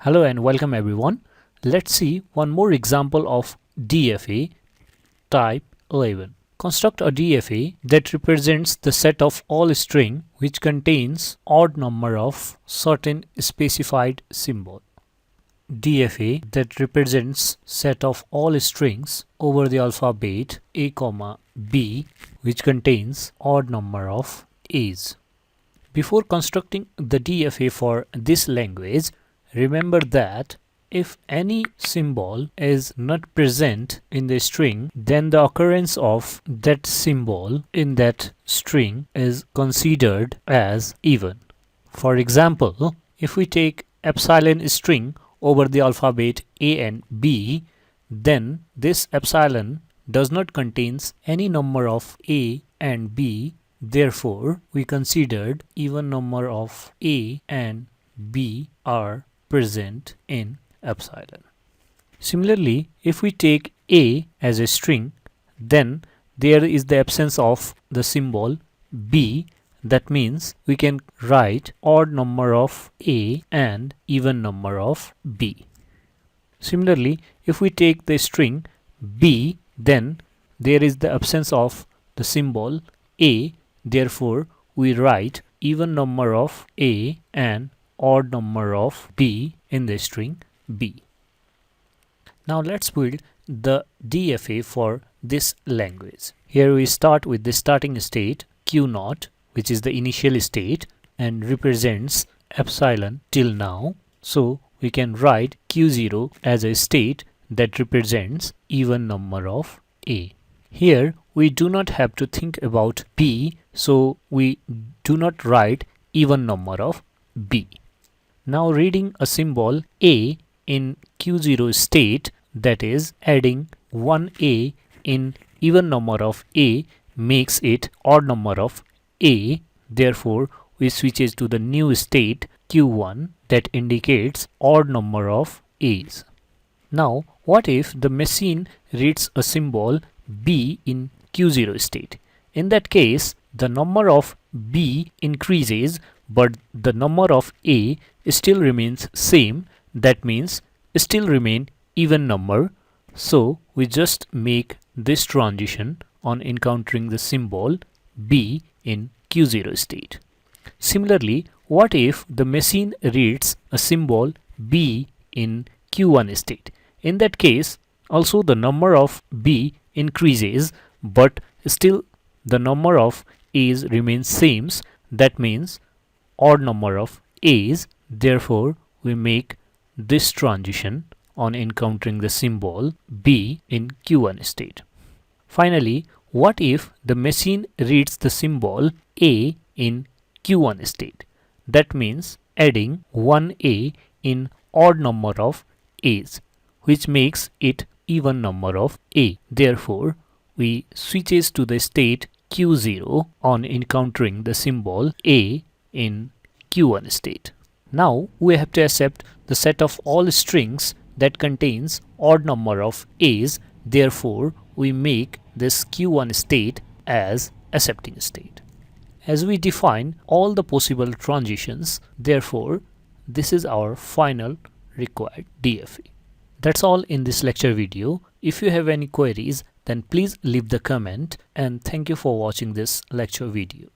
Hello and welcome everyone. Let's see one more example of DFA type 11. Construct a DFA that represents the set of all string which contains odd number of certain specified symbol. DFA that represents set of all strings over the alphabet A, B which contains odd number of A's. Before constructing the DFA for this language, remember that if any symbol is not present in the string, then the occurrence of that symbol in that string is considered as even. For example, if we take epsilon string over the alphabet A and B, then this epsilon does not contains any number of A and B. Therefore, we considered even number of A and B are present in epsilon. Similarly, if we take A as a string, then there is the absence of the symbol B. That means we can write odd number of A and even number of B. Similarly, if we take the string B, then there is the absence of the symbol A. Therefore, we write even number of A and odd number of B in the string B. Now let's build the DFA for this language. Here we start with the starting state Q0, which is the initial state and represents epsilon till now. So we can write Q0 as a state that represents even number of A. Here we do not have to think about B, so we do not write even number of B. Now reading a symbol A in Q0 state, that is adding 1A in even number of A makes it odd number of A. Therefore, we switches to the new state Q1 that indicates odd number of A's. Now, what if the machine reads a symbol B in Q0 state? In that case, the number of B increases, but the number of A still remains same. That means still remain even number. So we just make this transition on encountering the symbol B in Q0 state. Similarly, what if the machine reads a symbol B in Q1 state? In that case, also the number of B increases, but still the number of A's remains same. That means odd number of A's. Therefore, we make this transition on encountering the symbol B in Q1 state. Finally, what if the machine reads the symbol A in Q1 state? That means adding 1A in odd number of A's, which makes it even number of A. Therefore, we switches to the state Q0 on encountering the symbol A in Q1 state. Now we have to accept the set of all strings that contains odd number of A's. Therefore, we make this Q1 state as accepting state. As we define all the possible transitions, therefore, this is our final required DFA. That's all in this lecture video. If you have any queries, then please leave the comment, and thank you for watching this lecture video.